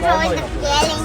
rồi gelin.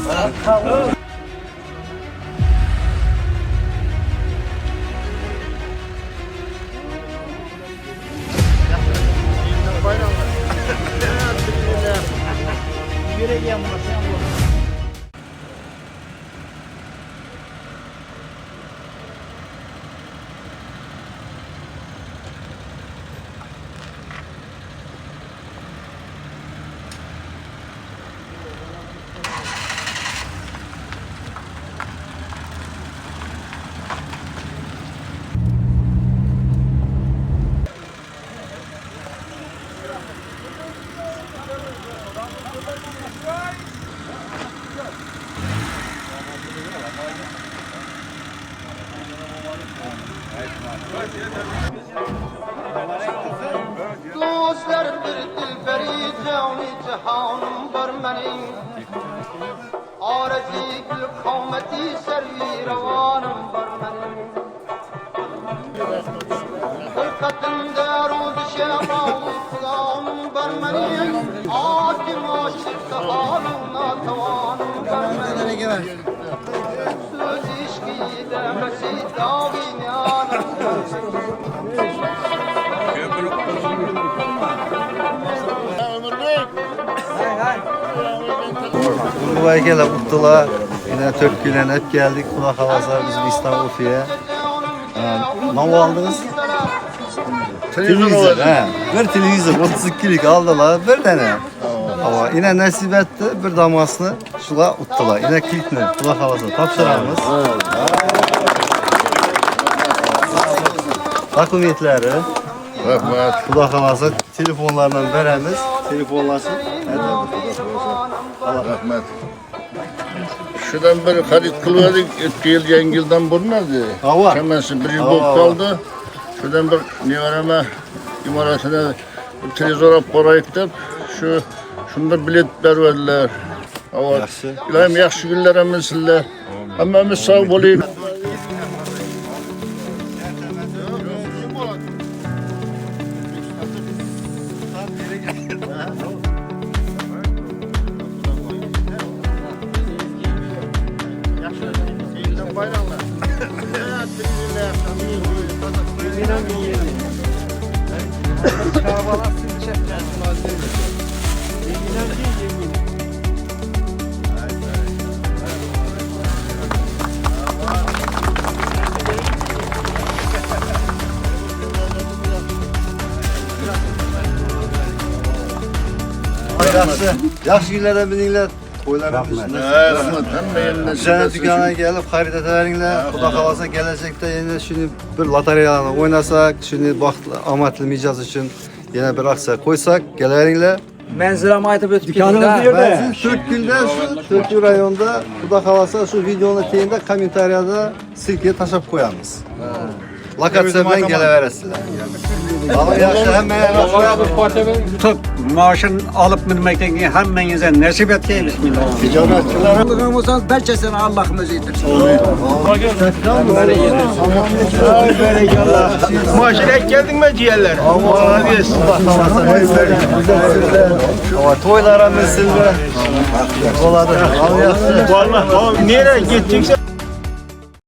Dostlar bir dilberi cani cihanım var benim. Arezi gül kavmeti servi revanım var benim. Hırkatında ruzi şemalı kulağım var benim. Akim aşık halına tavanım var benim. Söz işki demesi davinyanım var benim. Bu ay gelip Uttula yine Türkgülen hep geldik. Kulak havası bizim İstanbul Ufi'ye. Ne aldınız? Televizyon. Bir televizyon 32'lik aldılar bir tane. Ama yine nasip etti bir damasını şula Uttula. Yine kilitli kulak havası tapşırağımız. Takımiyetleri. Kulak havası telefonlarından veremiz. Telefonlasın. Rahmet. Şuradan bir harit kılıyorduk, etki yıl yengilden bulunardı. Hava. Çemensin bir yıl bok kaldı. Şuradan bir nivarama imaratına bir televizora para ettim. Şunda biletler verdiler. Hava. İlahim yaxşı günler eminsinler. Hemmemiz sağ olayım. Yaxşı günlərdə bilinglər, toyların üstündə. Sənə dükkana gəlib, xarid edərinlər, Xuda xalasa gələcəkdə yenə şimdi bir lotereyalarını oynasak, şimdi vaxt amatlı micaz üçün yenə bir aksiya qoysak, gələrinlər. Mənziləmi aytıb ötüb Dükkanımız nerede? Türkgül'də, Türkgül rayonunda Xuda xalasa şu videonun teyində kommentariyada silkeye taşıp koyarız. Lokasiyadan gələverəsilər. Ama yaxşı, həmməyə Tutup maaşın alıp minmekten hemmenize nasip et ki bismillah. ticaretçilərə Allah'ımızdan belki seni Allah'ımız yedirsin. Maaşına geldin mi ciğerler? Allah diyorsun. Ama toylara meselе. Oladı. Al yaxşı. Vallahi nereye gideceksen